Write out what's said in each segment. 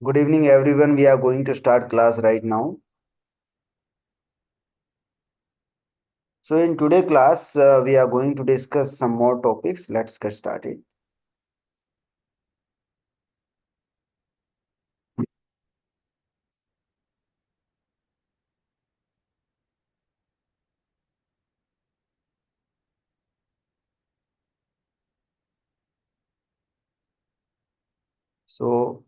Good evening, everyone. We are going to start class right now. So, in today class, we are going to discuss some more topics. Let's get started. So,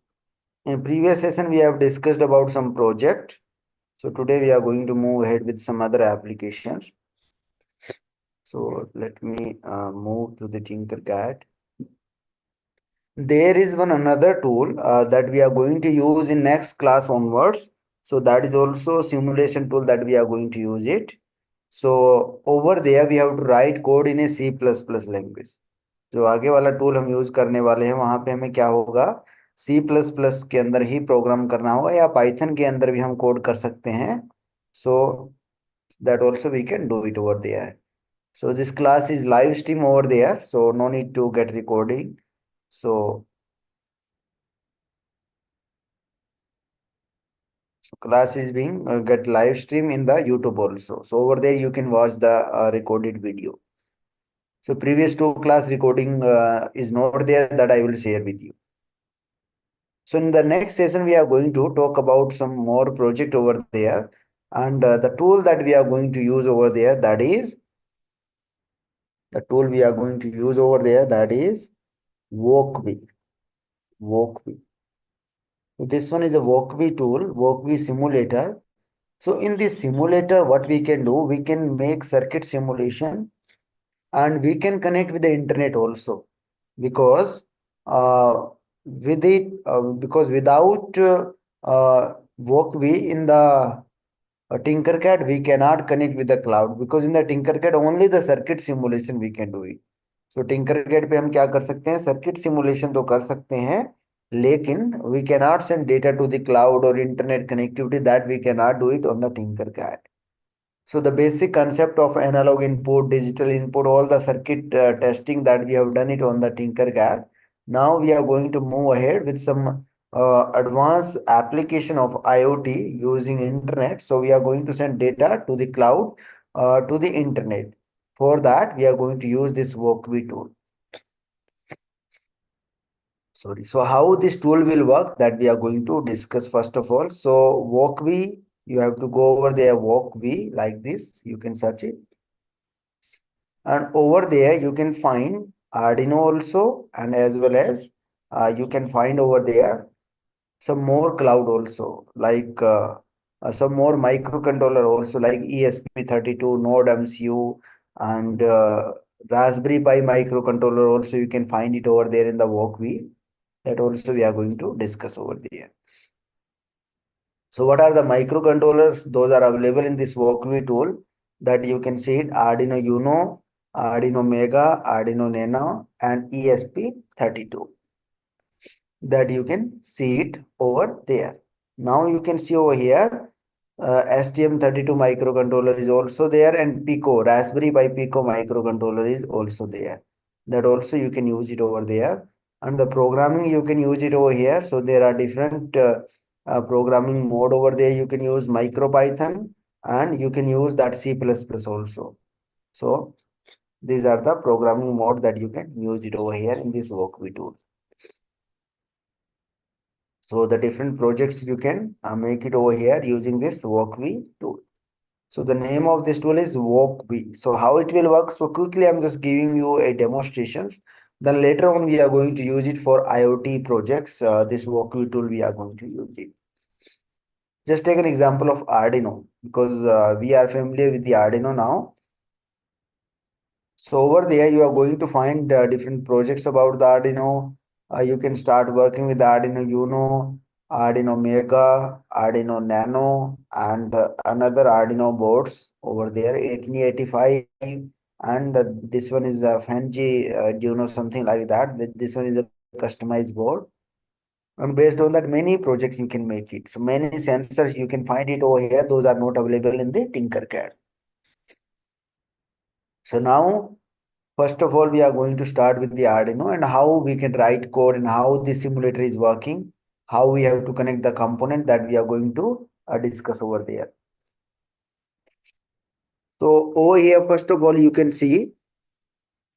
in previous session, we have discussed about some project. So, today we are going to move ahead with some other applications. So, let me move to the Tinkercad. There is one another tool that we are going to use in next class onwards. So that is also simulation tool that we are going to use it. So over there we have to write code in a C++ language. जो आगे वाला tool हम use करने वाले हैं वहां पे हमें क्या होगा सी प्लस प्लस के अंदर ही प्रोग्राम करना होगा या पाइथन के अंदर भी हम कोड कर सकते हैं so that also we can do it over there so this class is live stream over there so no need to get recording so So class is being get live stream in the YouTube also. So over there you can watch the recorded video. So previous two class recording is not there that I will share with you. So in the next session we are going to talk about some more project over there, and the tool that we are going to use over there that is Walkway. Walkway. So this one is a Walkway tool, Walkway simulator. So in this simulator, what we can do, we can make circuit simulation and we can connect with the internet also because because without Walkway in the Tinkercad, we cannot connect with the cloud because in the Tinkercad only the circuit simulation we can do it. So Tinkercad पे हम क्या कर सकते हैं circuit simulation तो कर सकते हैं लेकिन we cannot send data to the cloud or internet connectivity that we cannot do it on the Tinkercad. So the basic concept of analog input, digital input, all the circuit testing that we have done it on the Tinkercad. Now we are going to move ahead with some advanced application of IoT using internet. So we are going to send data to the cloud, to the internet. For that, we are going to use this Walkway tool. Sorry. So how this tool will work that we are going to discuss first of all. So Walkway, you have to go over there Walkway like this. You can search it. And over there you can find Arduino also and as well as you can find over there some more cloud also like some more microcontroller also like ESP32 Node MCU and Raspberry Pi microcontroller also you can find it over there in the Walkway that also we are going to discuss over there. So what are the microcontrollers? Those are available in this Walkway tool that you can see it Arduino Uno, Arduino Mega, Arduino Nano, and ESP32 that you can see it over there. Now you can see over here STM32 microcontroller is also there and Pico, Raspberry Pi Pico microcontroller is also there. That also you can use it over there. And the programming you can use it over here. So there are different programming mode over there. You can use MicroPython and you can use that C++ also. So these are the programming mode that you can use it over here in this Walkway tool. So the different projects you can make it over here using this Walkway tool. So the name of this tool is Walkway. So how it will work? So quickly I'm just giving you a demonstration. Then later on we are going to use it for IoT projects. This Walkway tool we are going to use it. Just take an example of Arduino because we are familiar with the Arduino now. So over there, you are going to find different projects about the Arduino. You can start working with the Arduino Uno, Arduino Mega, Arduino Nano, and another Arduino boards over there, 1885, and this one is the Fenji Duino, something like that. This one is a customized board. And based on that, many projects you can make it. So many sensors you can find it over here. Those are not available in the Tinkercad. So now first of all, we are going to start with the Arduino and how we can write code and how the simulator is working. how we have to connect the component that we are going to discuss over there. So over here, first of all, you can see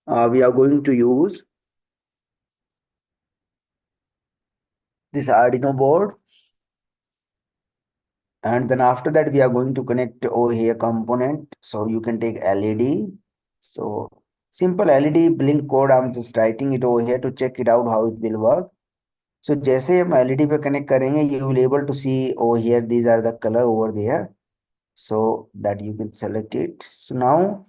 we are going to use this Arduino board, and then after that we are going to connect over here component. So you can take LED. So simple LED blink code, I'm just writing it over here to check it out how it will work. So जैसे हम LED पे connect करेंगे, you will able to see over here these are the color over there, so that you can select it. So now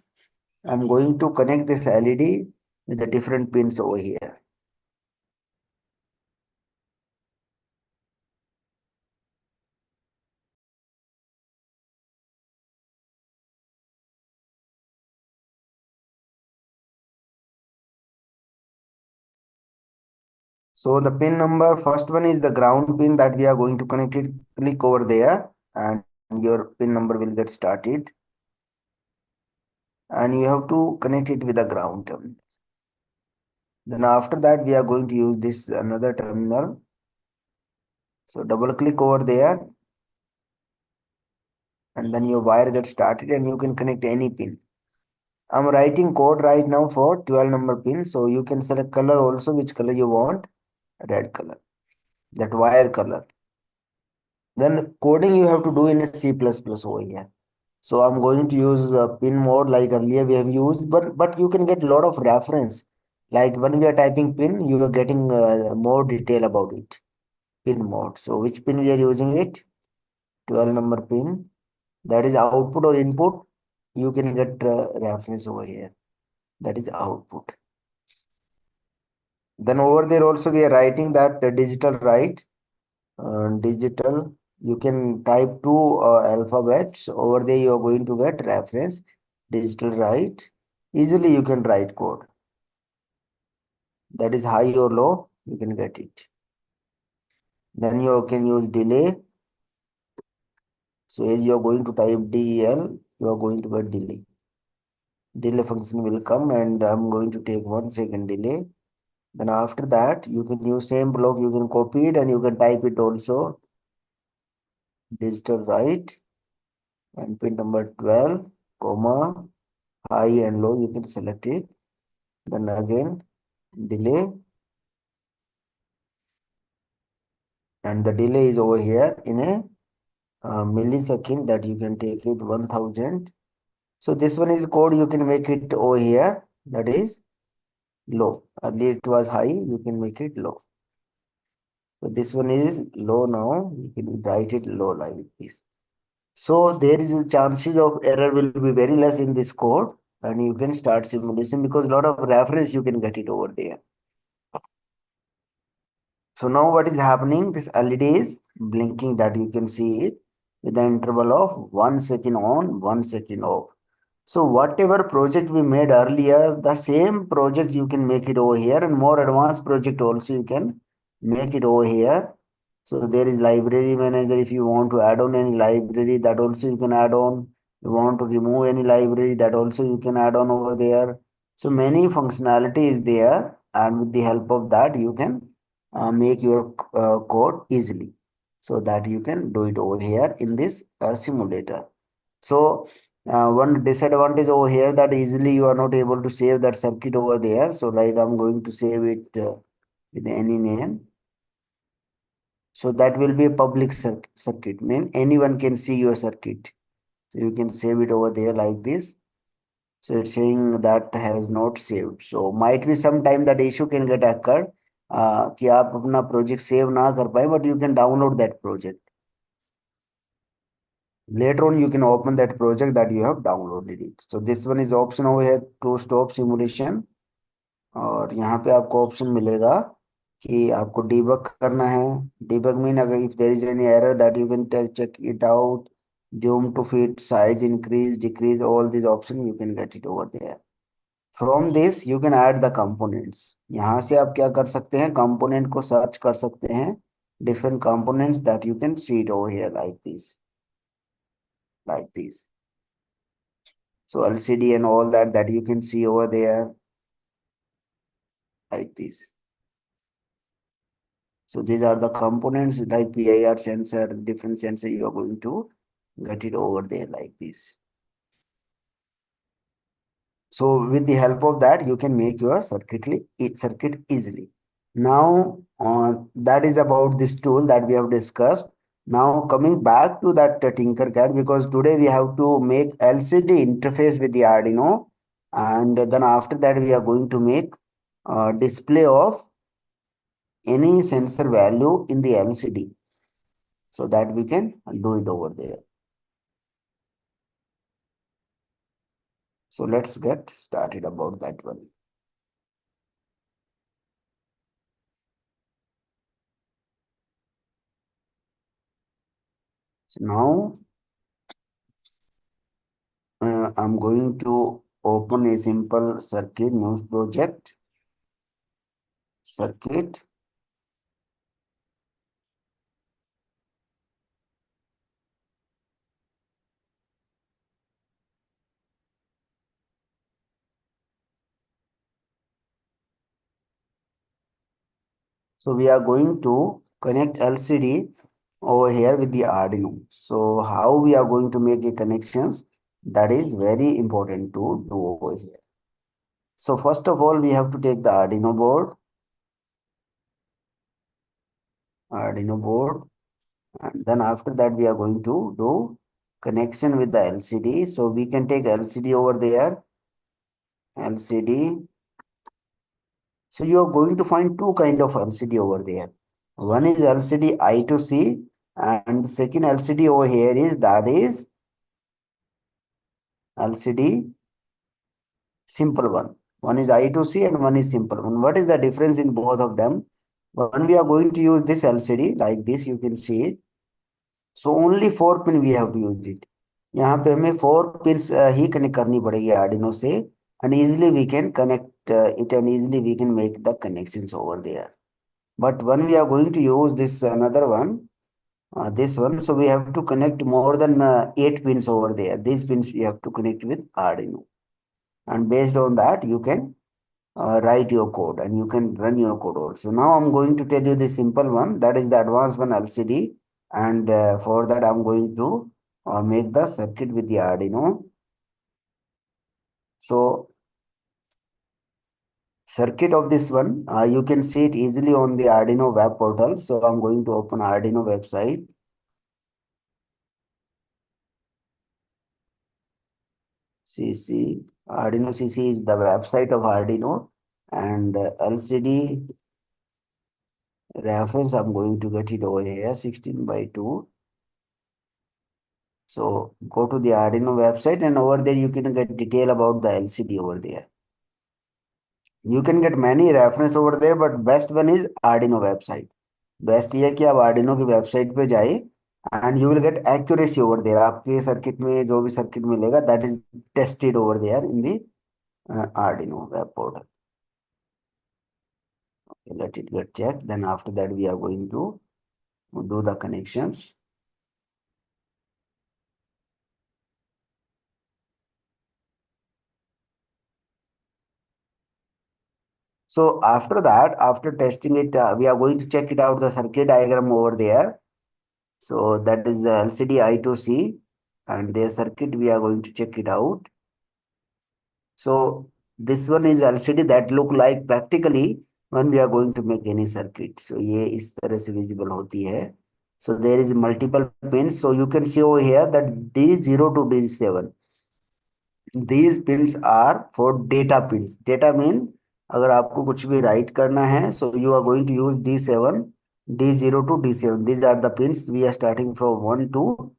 I'm going to connect this LED with the different pins over here. So the pin number, first one is the ground pin that we are going to connect it. Click over there and your pin number will get started. And you have to connect it with the ground terminal. Then after that, we are going to use this another terminal. So double click over there and then your wire gets started and you can connect any pin. I'm writing code right now for 12 number pin. So you can select color also, which color you want, red color, that wire color. Then coding you have to do in a C++ over here. So I'm going to use pin mode like earlier we have used, but you can get a lot of reference. Like when we are typing pin, you are getting more detail about it. Pin mode. So which pin we are using it? 12 number pin. That is output or input. You can get reference over here. That is output. Then over there also we are writing that digital write. Digital. You can type two alphabets. Over there you are going to get reference. Digital write. Easily you can write code. That is high or low. You can get it. Then you can use delay. So as you are going to type DEL, you are going to get delay. Delay function will come and I'm going to take 1 second delay. Then after that, you can use same block, you can copy it and you can type it also. Digital write and pin number 12, comma, high and low, you can select it. Then again, delay. And the delay is over here in a millisecond that you can take it 1000. So this one is code, you can make it over here, that is low. Earlier it was high, you can make it low. So this one is low now, you can write it low like this. So there is a chances of error will be very less in this code and you can start simulation because a lot of reference you can get it over there. So now what is happening? This LED is blinking that you can see it with the interval of 1 second on, 1 second off. So whatever project we made earlier, the same project you can make it over here and more advanced project also you can make it over here. So there is library manager. If you want to add on any library, that also you can add on. You want to remove any library, that also you can add on over there. So many functionality is there and with the help of that you can make your code easily so that you can do it over here in this simulator. So one disadvantage over here that easily you are not able to save that circuit over there. So like I'm going to save it with any name. So that will be a public circuit, mean anyone can see your circuit. So you can save it over there like this. So it's saying that has not saved. So might be sometime that issue can get occurred कि आप अपना project save ना कर पाए, but you can download that project. Later on you can open that project that you have downloaded it. So this one is option over here to stop simulation. और यहाँ पे आपको ऑप्शन मिलेगा कि आपको debug करना है. Debug mean अगर if there is any error that you can check it out. Zoom to fit, size increase, decrease, all these options you can get it over there. From this you can add the components. यहाँ से आप क्या कर सकते हैं, component को search कर सकते हैं. Different components that you can see it over here like this. Like this. So LCD and all that you can see over there like this. So these are the components like PIR sensor, different sensor you are going to get it over there like this. So with the help of that, you can make your circuit easily. Now, that is about this tool that we have discussed. Now coming back to that Tinkercad, because today we have to make LCD interface with the Arduino, and then after that we are going to make display of any sensor value in the LCD, so that we can do it over there. So let's get started about that one. So now I'm going to open a simple circuit new project circuit. So we are going to connect LCD over here with the Arduino. So how we are going to make a connections, that is very important to do over here. So first of all, we have to take the Arduino board, and then after that we are going to do connection with the LCD. So we can take LCD over there, LCD. So you are going to find two kind of LCD over there. One is LCD I to C, and second LCD over here is, that is LCD simple one. One is I to C and one is simple one. What is the difference in both of them? One, we are going to use this LCD like this, you can see it. So only 4 pin we have to use it. यहाँ पे हमें 4 pins ही connect करनी पड़ेगी Arduino से, and easily we can connect it, and easily we can make the connections over there. But when we are going to use this another one, this one, so we have to connect more than 8 pins over there. These pins you have to connect with Arduino, and based on that you can write your code and you can run your code also. Now I'm going to tell you the simple one, that is the advanced one LCD, and for that I'm going to make the circuit with the Arduino. So circuit of this one, you can see it easily on the Arduino web portal. So I'm going to open Arduino website. CC, Arduino CC is the website of Arduino, and LCD reference, I'm going to get it over here, 16 by 2. So go to the Arduino website, and over there you can get detail about the LCD over there. You can get many reference over there, but best one is Arduino website. Best ये है कि आप Arduino की website पे जाइए, and you will get accuracy over there. आपके circuit में जो भी circuit मिलेगा, that is tested over there in the Arduino web portal. Okay, let it get checked. Then after that we are going to do the connections. So after that, after testing it, we are going to check it out the circuit diagram over there. So that is the LCD I to C, and their circuit we are going to check it out. So this one is LCD that look like practically when we are going to make any circuit. So ये इस तरह से visible होती है. So there is multiple pins. So you can see over here that D0 to D7. These pins are for data pins. Data mean अगर आपको कुछ भी write करना है, so you are going to use D7, D0 to D7. These are the pins. We are starting from 1 to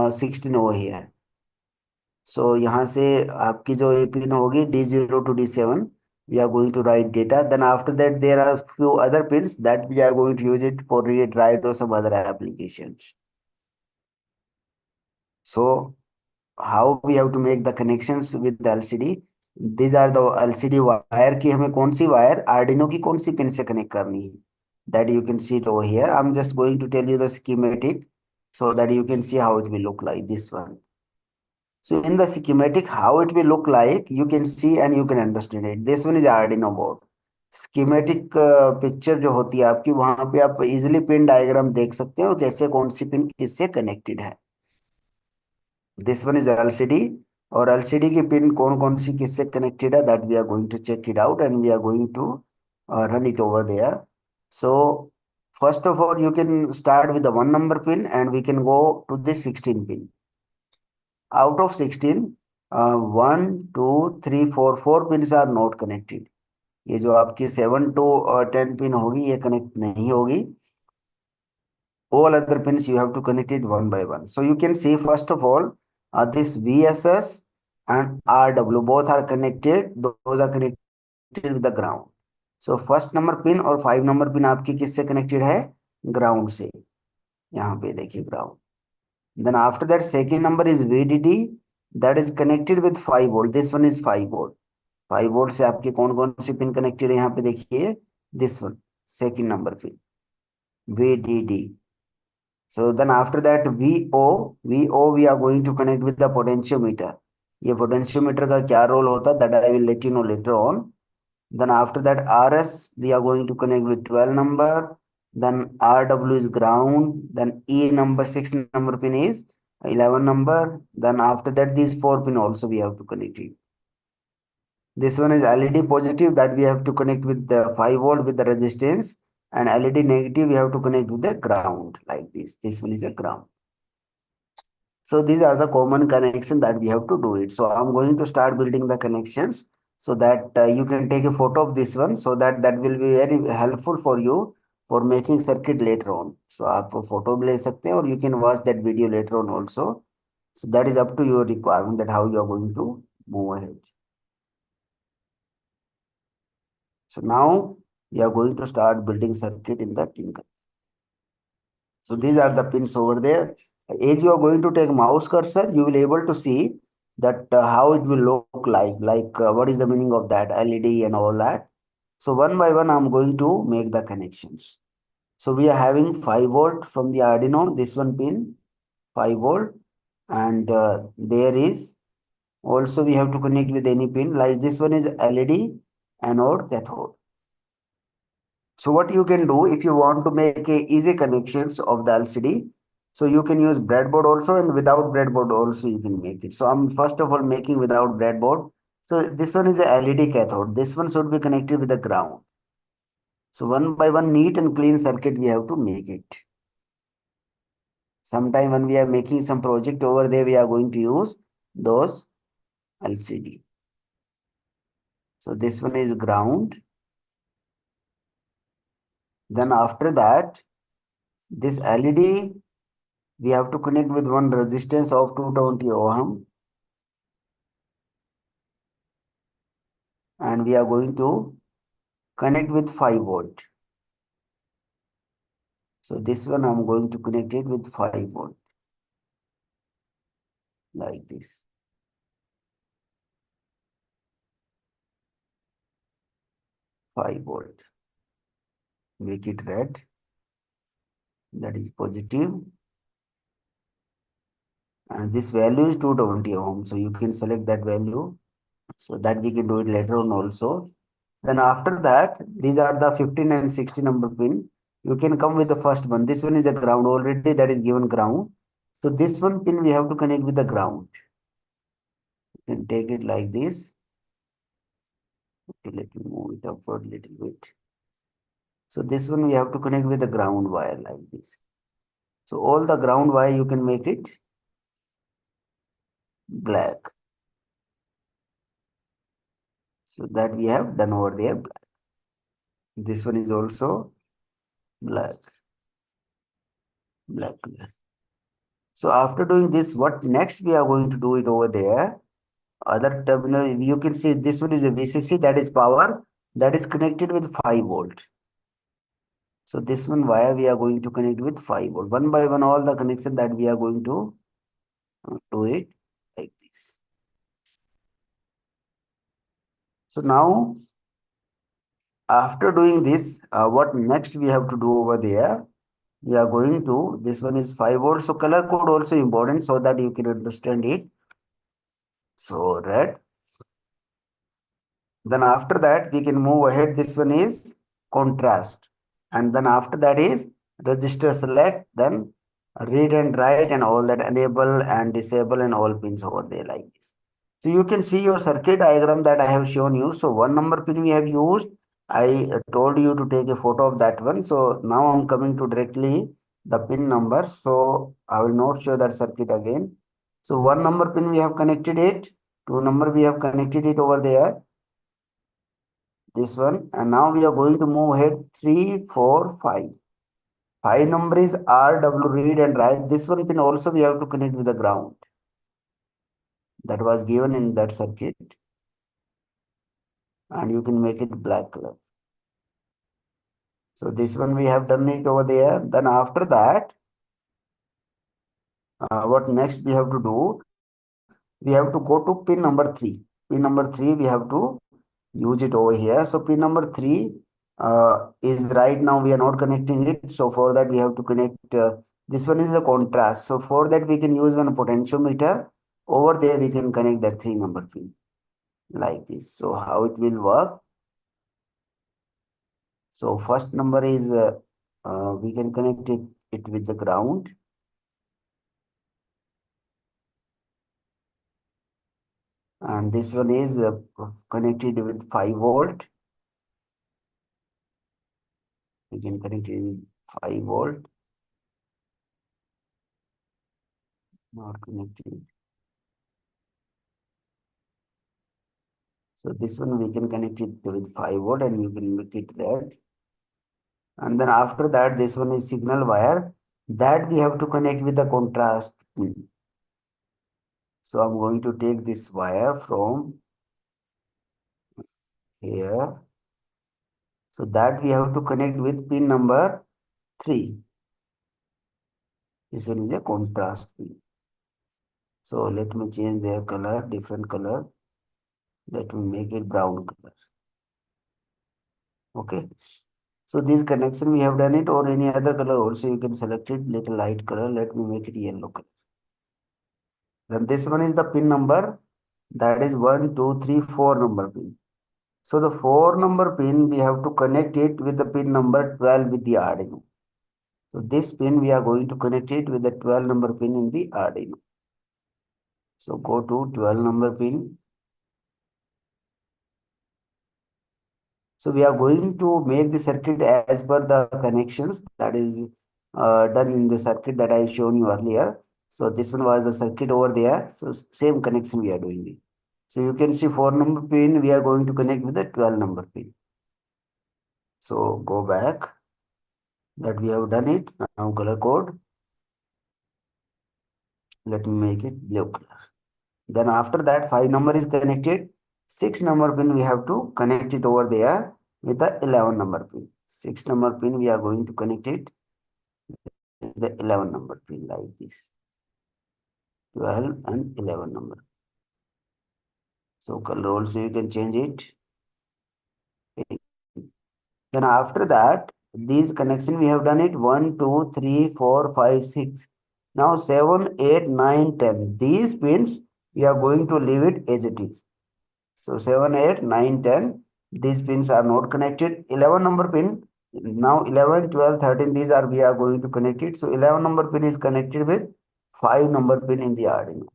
16 over here. So यहाँ से आपकी जो ये pin होगी D0 to D7, we are going to write data. Then after that there are few other pins that we are going to use it for read, write or some other applications. So how we have to make the connections with the LCD. These are the LCD wire की हमें कौन सी wire Arduino की कौन सी pin से connect करनी है. That you can see it over here. I'm just going to tell you the schematic so that you can see how it will look like, this one. So in the schematic, how it will look like, you can see and you can understand it. This one is Arduino board. Schematic picture जो होती है आपकी, वहां पे आप easily pin diagram देख सकते हैं और कैसे कौन सी पिन किससे कनेक्टेड है। दिस वन इज एलसीडी, और एलसीडी की पिन कौन कौन सी किससे कनेक्टेड है, that we are going to check it out and we are going to run it over there. So first of all, you can start with the 1 number pin and we can go to the 16 pin. Out of 16, 1 2 3 4 4 pins are not connected. ये जो आपकी 7 to 10 pin होगी ये connect नहीं होगी. All other pins you have to connect it one by one. So you can see first of all, this VSS and RW both are connected. Those are connected with the ground. So first number pin और 5 number pin आपकी किससे connected है? Ground से. यहाँ पे देखिए ground. Then after that second number is VDD, that is connected with 5 volt. This one is 5 volt. 5 volt से आपके कौन कौन सी पिन कनेक्टेड है यहाँ पे देखिए. This one second number pin VDD. So then after that VO we are going to connect with the potentiometer. ये potentiometer का क्या role होता है, that I will let you know later on. Then after that RS we are going to connect with 12 number. Then RW is ground. Then E number 6 number pin is 11 number. Then after that these 4 pin also we have to connect it. This one is LED positive, that we have to connect with the 5 volt with the resistance, and LED negative we have to connect with the ground like this. This one is a ground. So these are the common connection that we have to do it. So I'm going to start building the connections so that you can take a photo of this one, so that that will be very helpful for you for making circuit later on. So आप photo भी ले सकते हैं और you can watch that video later on also. So that is up to your requirement, that how you are going to move ahead. So now we are going to start building circuit in the Tinker. So these are the pins over there. As you are going to take mouse cursor, you will able to see that how it will look like what is the meaning of that LED and all that. So one by one, I'm going to make the connections. So we are having 5 volt from the Arduino, this one pin, 5 volt, and there is also we have to connect with any pin, like this one is LED anode cathode. So what you can do if you want to make a easy connections of the LCD, so you can use breadboard also, and without breadboard also you can make it. So I'm first of all making without breadboard. So this one is a LED cathode. This one should be connected with the ground. So one by one neat and clean circuit we have to make it. Sometime when we are making some project over there, we are going to use those LCD. So this one is ground. Then after that, this LED we have to connect with one resistance of 220 ohm, and we are going to connect with 5 volt. So this one I'm going to connect it with 5 volt like this. Five volt. Make it red. That is positive. And this value is 220 ohm. So you can select that value so that we can do it later on also. Then after that, these are the 15 and 60 number pin. You can come with the first one. This one is the ground already, that is given ground. So this one pin we have to connect with the ground. You can take it like this. Okay, let me move it upward a little bit. So this one we have to connect with the ground wire like this. So all the ground wire you can make it black. So that we have done over there black. This one is also black. Black color. So after doing this, what next we are going to do it over there? Other terminal, you can see this one is a VCC, that is power, that is connected with 5 volt. So this one wire we are going to connect with 5 volt. One by one, all the connection that we are going to do it like this. So now, after doing this, what next we have to do over there? We are going to, this one is 5 volt. So color code also important so that you can understand it. So red, Then after that, we can move ahead. This one is contrast. And then after that is register select, then read and write and all that, enable and disable and all pins over there like this. So you can see your circuit diagram that I have shown you. So one number pin we have used. I told you to take a photo of that one. So now I'm coming to directly the pin number. So I will not show that circuit again. So one number pin we have connected it. Two number we have connected it over there, this one, and now we are going to move ahead. 3 4 5. 5 number is RW, read and write. This one pin also we have to connect with the ground that was given in that circuit, and you can make it black color. So this one we have done it over there. Then after that, what next we have to do? We have to go to pin number 3. Pin number 3 we have to use it over here. So pin number 3 is right now we are not connecting it. So for that we have to connect, this one is the contrast. So for that we can use one potentiometer. Over there we can connect that 3 number pin like this. So how it will work? So first number is we can connect it with the ground. And this one is connected with 5 volt. We can connect it with 5 volt. Not connected. So this one we can connect it with 5 volt and you can make it red. And then after that, this one is signal wire that we have to connect with the contrast pin. So I'm going to take this wire from here. So that we have to connect with pin number 3. This one is a contrast pin. So let me change their color, different color. Let me make it brown color. Okay. So this connection we have done it, or any other color also you can select it, little light color. Let me make it yellow color. Then this one is the pin number, that is 1, 2, 3, 4 number pin. So the 4 number pin we have to connect it with the pin number 12 with the Arduino. So this pin we are going to connect it with the 12 number pin in the Arduino. So go to 12 number pin. So we are going to make the circuit as per the connections that is done in the circuit that I shown you earlier. So this one was the circuit over there. So same connection we are doing it. So you can see 4 number pin we are going to connect with the 12 number pin. So go back, that we have done it. Now color code. Let me make it blue color. Then after that 5 number is connected. 6 number pin we have to connect it over there with the 11 number pin. 6 number pin we are going to connect it with the 11 number pin like this. 12 and 11 number. So color also you can change it. Then after that, these connection we have done it 1, 2, 3, 4, 5, 6. Now 7, 8, 9, 10. These pins we are going to leave it as it is. So 7, 8, 9, 10. These pins are not connected. 11 number pin. Now 11, 12, 13. These are we are going to connect it. So 11 number pin is connected with 5 number pin in the Arduino.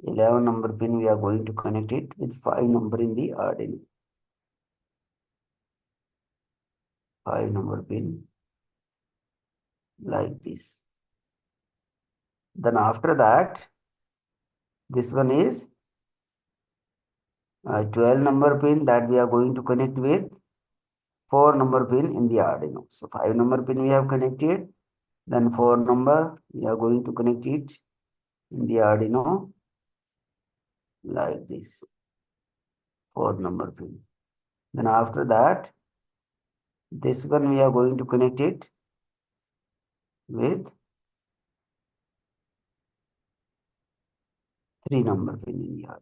11 number pin we are going to connect it with 5 number in the Arduino. 5 number pin like this. Then after that, this one is 12 number pin that we are going to connect with 4 number pin in the Arduino. So 5 number pin we have connected. Then 4 number we are going to connect it in the Arduino like this. 4 number pin. Then after that, this one we are going to connect it with 3 number pin in the Arduino.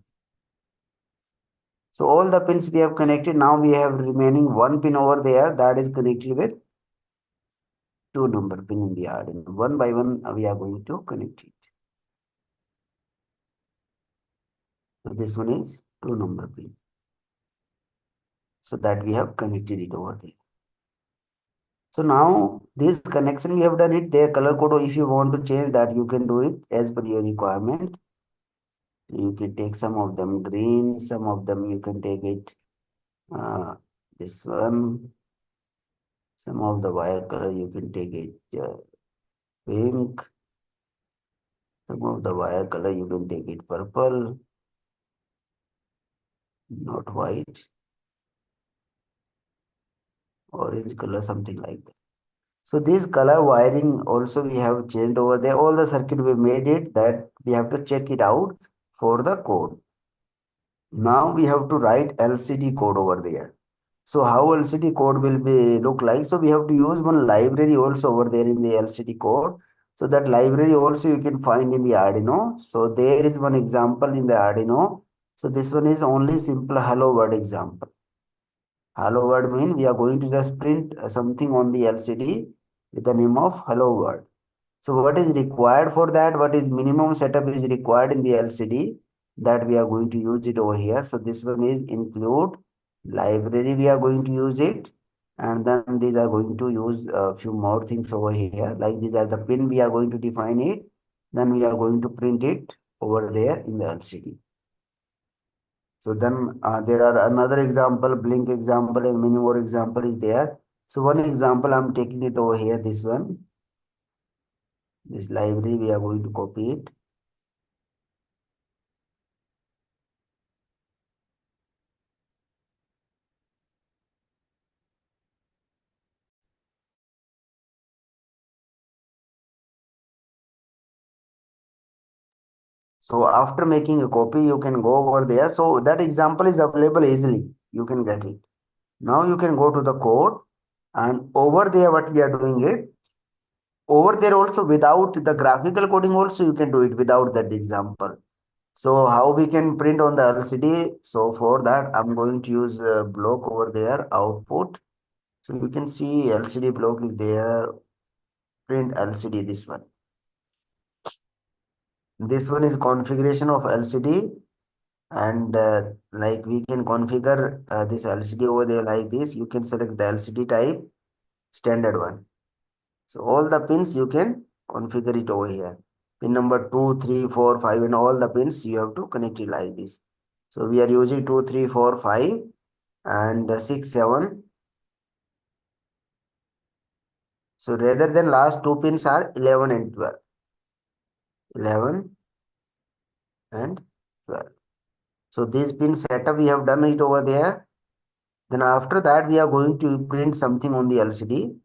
So all the pins we have connected. Now we have remaining 1 pin over there that is connected with 2 number pin in the Arduino. One by one we are going to connect it. So this one is 2 number pin. So that we have connected it over there. So now this connection we have done it, their color code, if you want to change that, you can do it as per your requirement. You can take some of them green, some of them you can take it this one, some of the wire color you can take it pink, some of the wire color you can take it purple, not white, orange color, something like that. So this color wiring also we have changed over there. All the circuit we made it that we have to check it out for the code. Now we have to write LCD code over there. So how LCD code will be look like? So we have to use one library also over there in the LCD code. So that library also you can find in the Arduino. So there is one example in the Arduino. So this one is only simple hello world example. Hello world mean we are going to just print something on the LCD with the name of hello world. So what is required for that? What is minimum setup is required in the LCD that we are going to use it over here. So this one is include library. We are going to use it, and then these are going to use a few more things over here. Like these are the pin we are going to define it. Then we are going to print it over there in the LCD. So then there are another example, blink example, and many more example is there. So one example I'm taking it over here. This one. This library we are going to copy it. So after making a copy, you can go over there. So that example is available easily. You can get it. Now you can go to the code, and over there what we are doing it. Over there also without the graphical coding also you can do it without that example. So how we can print on the LCD? So for that I'm going to use a block over there output. So you can see LCD block is there. Print LCD this one. This one is configuration of LCD, and like we can configure this LCD over there like this. You can select the LCD type, standard one. So all the pins you can configure it over here. Pin number 2, 3, 4, 5, and all the pins you have to connect it like this. So we are using 2, 3, 4, 5, and 6, 7. So rather than last two pins are 11 and 12. 11 and 12. So this pin setup we have done it over there. Then after that we are going to print something on the LCD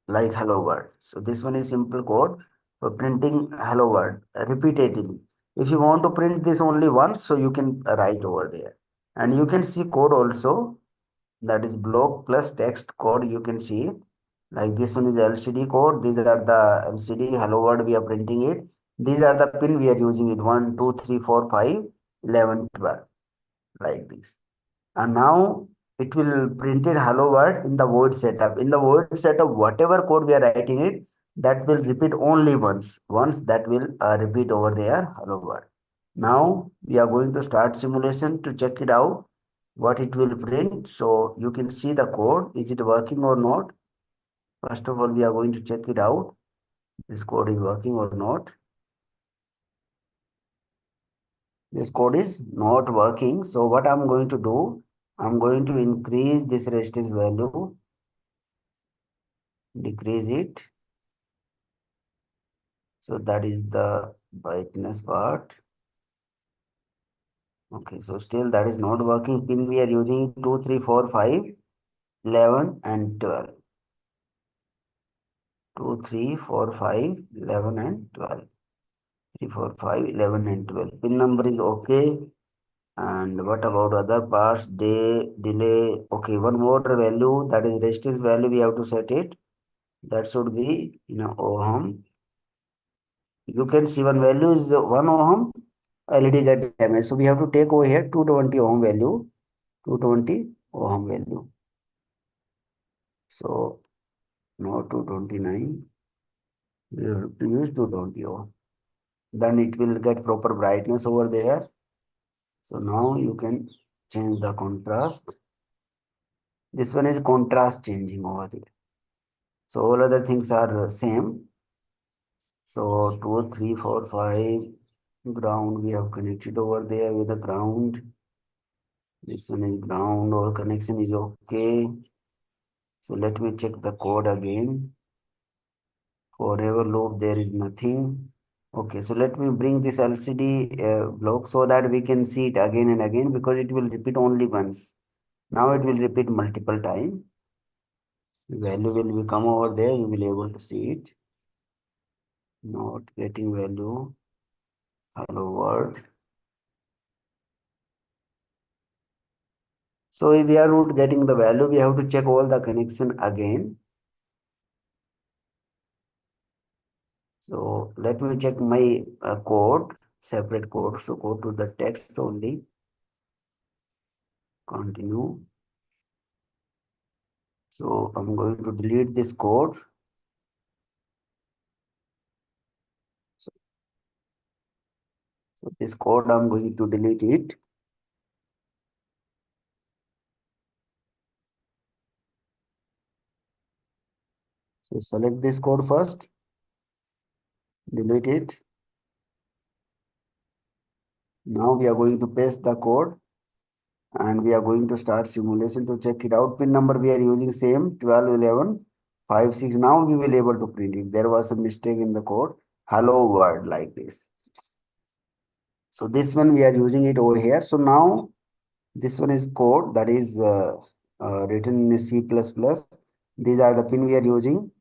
like hello world. So this one is simple code for printing hello world repeatedly. If you want to print this only once, so you can write over there. And you can see code also, that is block plus text code. You can see it. Like this one is LCD code. These are the LCD hello world we are printing it. These are the pin we are using it 1, 2, 3, 4, 5, 11, 12 like this. And now it will printed hello world in the void setup. In the void setup, whatever code we are writing it, that will repeat only once. Once that will repeat over there hello world. Now we are going to start simulation to check it out what it will print. So you can see the code. Is it working or not? First of all, we are going to check it out. This code is working or not. This code is not working. So what I'm going to do, I'm going to increase this resistance value, decrease it. So that is the brightness part. Okay, so still that is not working. Pin we are using 2, 3, 4, 5, 11 and 12. 2, 3, 4, 5, 11 and 12. 3, 4, 5, 11 and 12. Pin number is okay. And what about other parts? Day, delay. Okay, one more value, that is resistance value, we have to set it. That should be in a ohm. You can see one value is 1 ohm. LED get damaged. So we have to take over here 220 ohm value. 220 ohm value. So now 229. We have to use 220 ohm. Then it will get proper brightness over there. So now you can change the contrast. This one is contrast changing over there. So all other things are same. So 2, 3, 4, 5 ground we have connected over there with the ground. This one is ground, all connection is okay. So let me check the code again. Forever loop there is nothing. Okay, so let me bring this LCD block so that we can see it again and again, because it will repeat only once. Now it will repeat multiple times. Value will be come over there, you will be able to see it. Not getting value. Hello world. So if we are not getting the value, we have to check all the connection again. So let me check my code, separate code. So go to the text only. Continue. So I'm going to delete this code. So this code I'm going to delete it. So select this code first, delete it. Now we are going to paste the code and we are going to start simulation to check it out. Pin number we are using same 12, 11, 5, 6. Now we will able to print it. There was a mistake in the code. Hello world like this. So this one we are using it over here. So now this one is code that is written in C++. These are the pin we are using.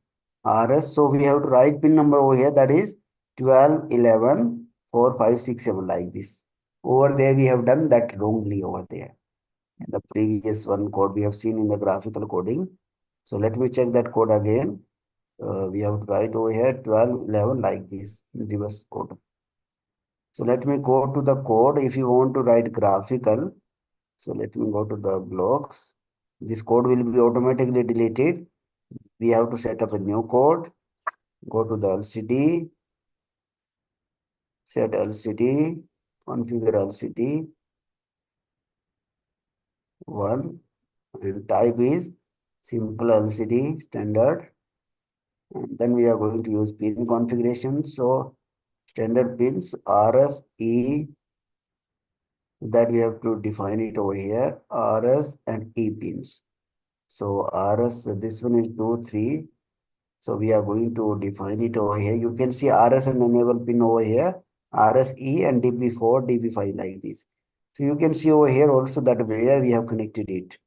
RS. So we have to write pin number over here, that is 12, 11, 4, 5, 6, 7 like this. Over there we have done that wrongly over there. In the previous one code we have seen in the graphical coding. So let me check that code again. We have to write over here 12, 11 like this in reverse code. So let me go to the code. If you want to write graphical, so let me go to the blocks. This code will be automatically deleted. We have to set up a new code. Go to the LCD, set LCD, configure LCD 1, and type is simple LCD standard. And then we are going to use pin configuration. So standard pins RS, E, that we have to define it over here, RS and E pins. So RS, this one is 2, 3. So we are going to define it over here. You can see RS and enable pin over here, RSE and DP4, DP5 like this. So you can see over here also that where we have connected it.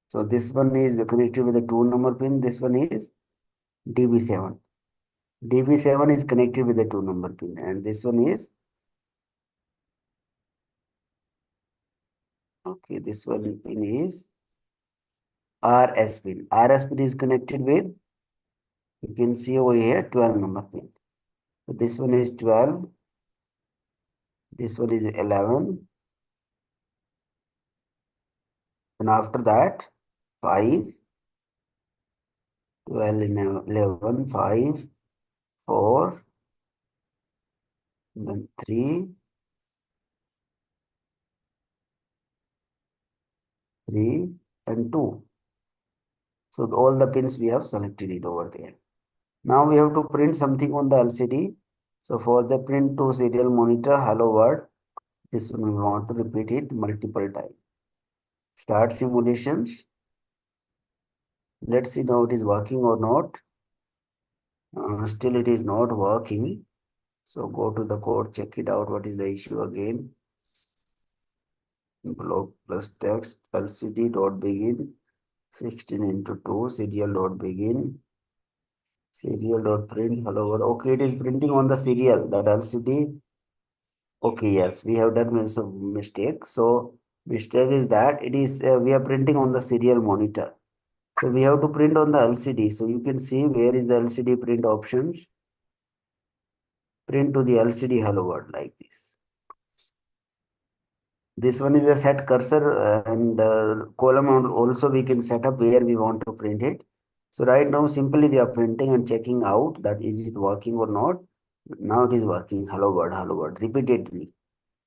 So this one is connected with the 2 number pin. This one is DB7. DB7 is connected with the 2 number pin. And this one is, okay, this one pin is RS pin. RS pin is connected with, you can see over here, 12 number pin. So this one is 12. This one is 11. And after that, 5, 12, 11, 5, 4, then 3, 3, and 2. So all the pins we have selected it over there. Now we have to print something on the LCD. So for the print to serial monitor, hello world, this one we want to repeat it multiple times. Start simulations. Let's see now it is working or not. Still it is not working. So go to the code, check it out. What is the issue again? Block plus text LCD dot begin 16 into 2 serial dot begin serial dot print hello world. Okay, it is printing on the serial that LCD. Okay, yes, we have done some mistake. So mistake is that it is we are printing on the serial monitor. So we have to print on the LCD. So you can see where is the LCD print options. Print to the LCD hello world like this. This one is a set cursor and column also we can set up where we want to print it. So right now simply we are printing and checking out that is it working or not. Now it is working hello world repeatedly.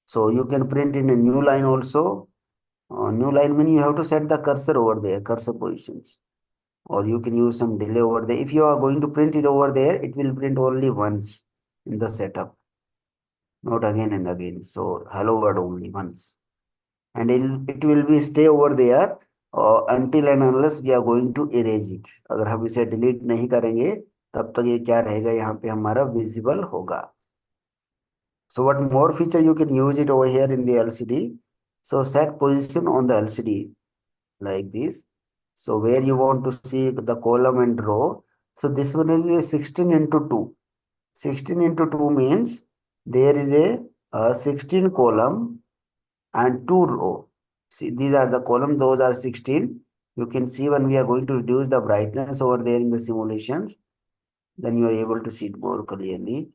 So you can print in a new line also New line mean you have to set the cursor over there, cursor positions, or you can use some delay over there. If you are going to print it over there, it will print only once in the setup, not again and again. So hello world only once, and it will be stay over there until and unless we are going to erase it. अगर हम इसे delete नहीं करेंगे तब तक ये क्या रहेगा यहाँ पे हमारा visible होगा. So what more feature you can use it over here in the LCD? So set position on the LCD like this. So where you want to see the column and row. So this one is a 16 into 2. 16 into 2 means there is a 16 column and 2 row. See, these are the column, those are 16. You can see when we are going to reduce the brightness over there in the simulations, then you are able to see it more clearly.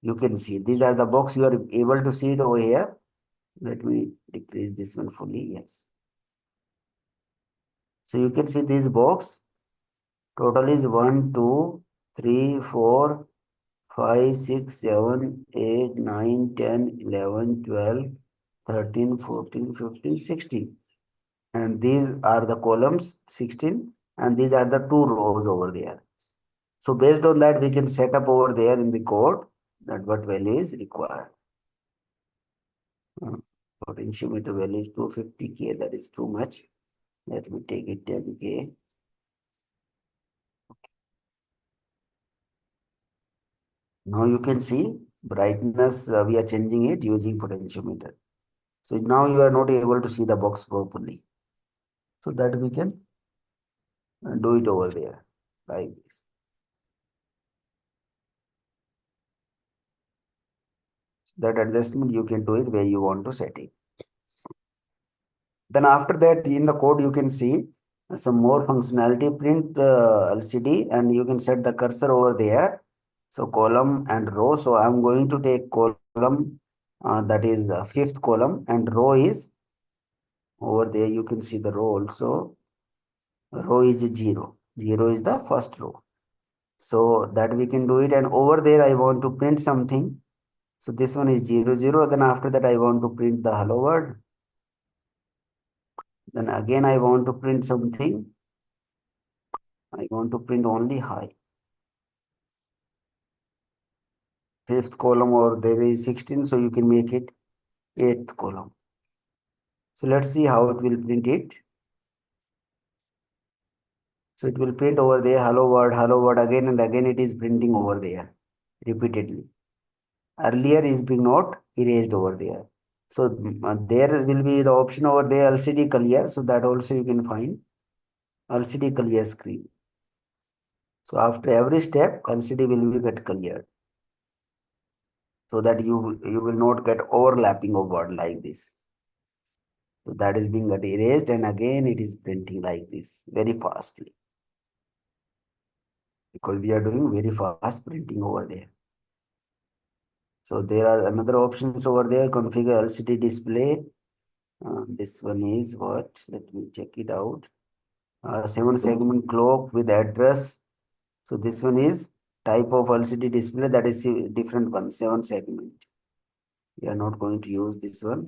You can see these are the box, you are able to see it over here. Let me decrease this one fully, yes. So you can see this box, total is 1, 2, 3, 4, 5, 6, 7, 8, 9, 10, 11, 12, 13, 14, 15, 16. And these are the columns 16 and these are the two rows over there. So based on that, we can set up over there in the code that what value is required. Potentiometer value is 250K, that is too much. Let me take it 10K. Now you can see brightness, we are changing it using potentiometer. So now you are not able to see the box properly. So that we can do it over there like this. That adjustment you can do it where you want to set it. Then after that in the code you can see some more functionality, print LCD and you can set the cursor over there. So column and row. So I'm going to take column that is fifth column and row is over there. You can see the row also. Row is 0. 0 is the first row. So that we can do it. And over there I want to print something. So this one is 0, 0. Then after that I want to print the hello world. Then again I want to print something. I want to print only hi. Fifth column or there is 16. So you can make it eighth column. So let's see how it will print it. So it will print over there hello world again and again it is printing over there repeatedly. Earlier is being not erased over there. So there will be the option over there LCD clear. So that also you can find LCD clear screen. So after every step LCD will be get cleared. So that you will not get overlapping of word like this. So that is being get erased and again it is printing like this very fastly. Because we are doing very fast printing over there. So there are another options over there, configure LCD display. This one is what? Let me check it out. 7 segment clock with address. So this one is type of LCD display, that is a different one, 7 segment. We are not going to use this one.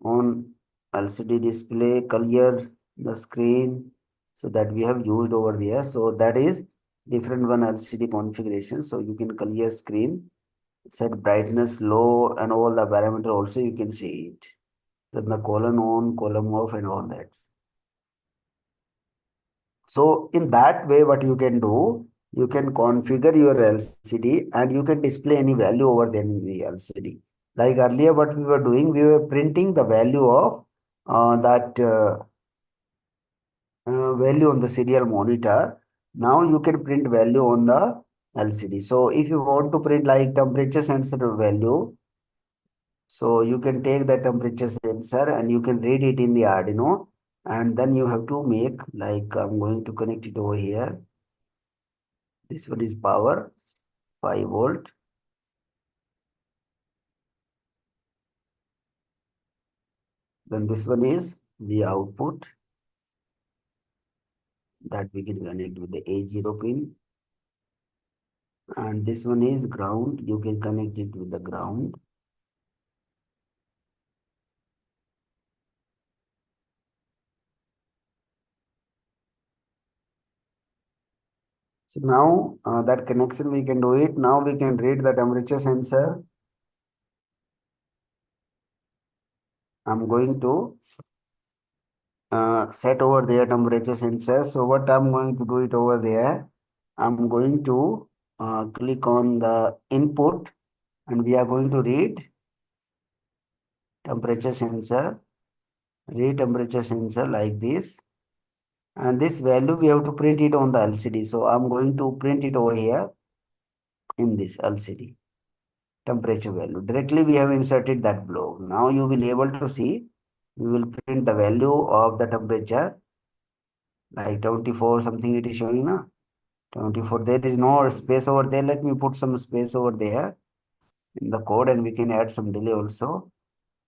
On LCD display, clear the screen. So that we have used over there. So that is different one LCD configuration. So you can clear screen, set brightness low and all the parameter also you can see it. Then the column on, column off and all that. So in that way, what you can do, you can configure your LCD and you can display any value over there in the LCD. Like earlier, what we were doing, we were printing the value of that value on the serial monitor. Now you can print value on the LCD. So if you want to print like temperature sensor value, so you can take the temperature sensor and you can read it in the Arduino and then you have to make like I'm going to connect it over here. This one is power 5 volt. Then this one is the output that we can connect with the A0 pin. And this one is ground. You can connect it with the ground. So now that connection we can do it. Now we can read the temperature sensor. I'm going to set over there temperature sensor. So what I'm going to do it over there, I'm going to click on the input and we are going to temperature sensor, read temperature sensor like this. And this value we have to print it on the LCD. So I'm going to print it over here in this LCD temperature value. Directly we have inserted that block. Now you will able to see, we will print the value of the temperature like 24 something it is showing now. 24. There is no space over there. Let me put some space over there in the code and we can add some delay also.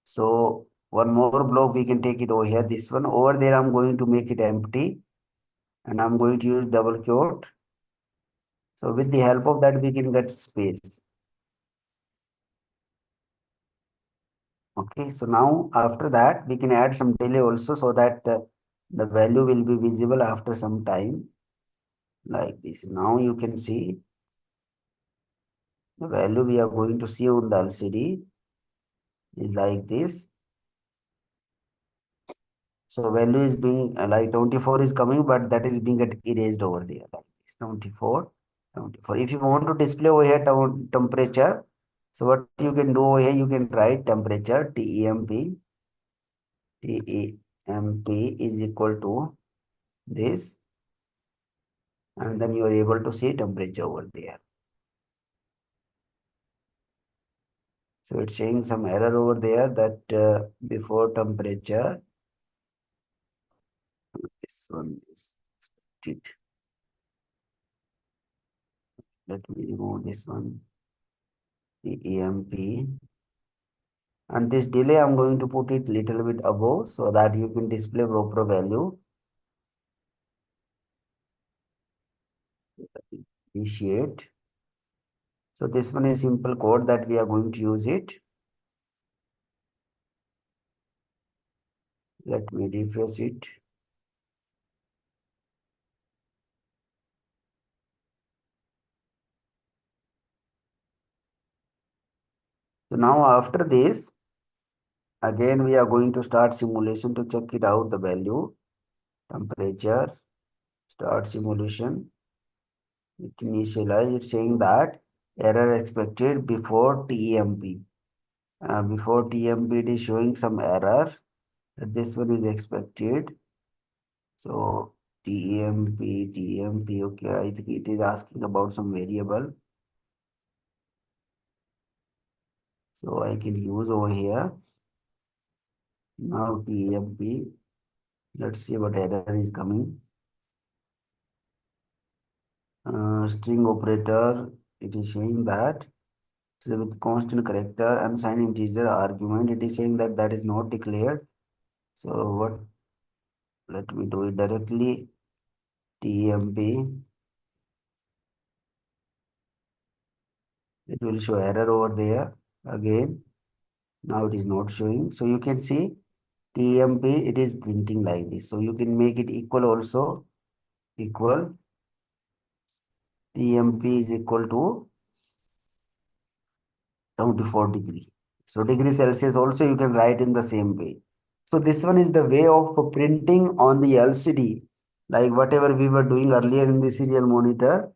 So one more block we can take it over here. This one over there I'm going to make it empty and I'm going to use double quote. So with the help of that we can get space. Okay, so now after that we can add some delay also so that the value will be visible after some time like this. Now you can see the value we are going to see on the LCD is like this. So value is being like 24 is coming, but that is being get erased over there like this 24, 24. If you want to display over here temperature, so what you can do over here, you can write temperature temp is equal to this, and then you are able to see temperature over there. So it's showing some error over there that before temperature, this one is expected. Let me remove this one, temp. And this delay, I'm going to put it little bit above so that you can display proper value. Appreciate. So this one is simple code that we are going to use it. Let me refresh it. So now after this, again we are going to start simulation to check it out the value, temperature, start simulation. It initialize, it's saying that error expected before temp. Before temp it is showing some error that this one is expected. So temp, okay, I think it is asking about some variable. So I can use over here. Now temp, let's see what error is coming. String operator, it is saying that so with constant character unsigned integer argument, it is saying that that is not declared. So what, let me do it directly. Temp, it will show error over there again. Now it is not showing. So you can see temp, it is printing like this. So you can make it equal also. Equal temp is equal to 24 degree. So degree Celsius also you can write in the same way. So this one is the way of printing on the LCD, like whatever we were doing earlier in the serial monitor.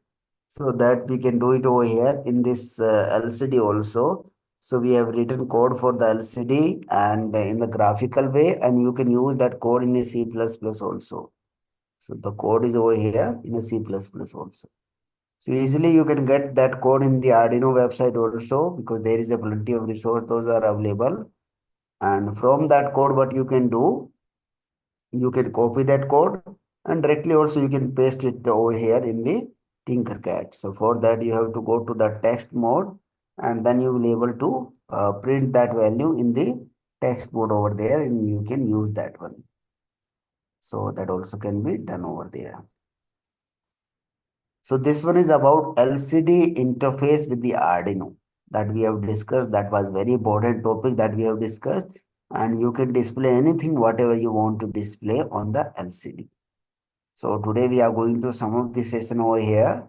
So that we can do it over here in this LCD also. So we have written code for the LCD and in the graphical way, and you can use that code in a C++ also. So the code is over here in a C++ also. So easily you can get that code in the Arduino website also because there is a plenty of resource, those are available. And from that code, what you can do, you can copy that code and directly also you can paste it over here in the Tinkercad. So for that you have to go to the text mode and then you will be able to print that value in the text mode over there and you can use that one. So that also can be done over there. So this one is about LCD interface with the Arduino that we have discussed. That was very important topic that we have discussed, and you can display anything whatever you want to display on the LCD. So today we are going to sum up this session over here.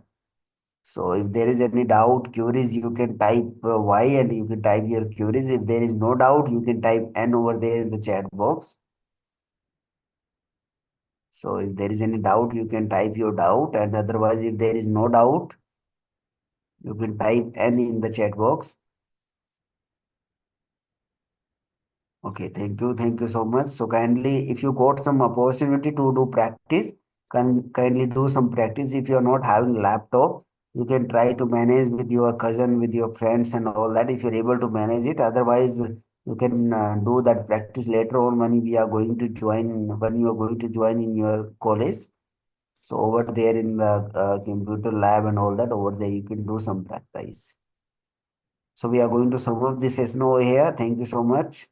So if there is any doubt, queries, you can type Y and you can type your queries. If there is no doubt, you can type N over there in the chat box. So if there is any doubt, you can type your doubt, and otherwise, if there is no doubt, you can type N in the chat box. Okay, thank you so much. So kindly, if you got some opportunity to do practice, kindly do some practice. If you're not having laptop, you can try to manage with your cousin, with your friends and all that if you're able to manage it. Otherwise, you can do that practice later on when we are going to join, when you are going to join in your college. So over there in the computer lab and all that, over there you can do some practice. So we are going to sum up this session over here. Thank you so much.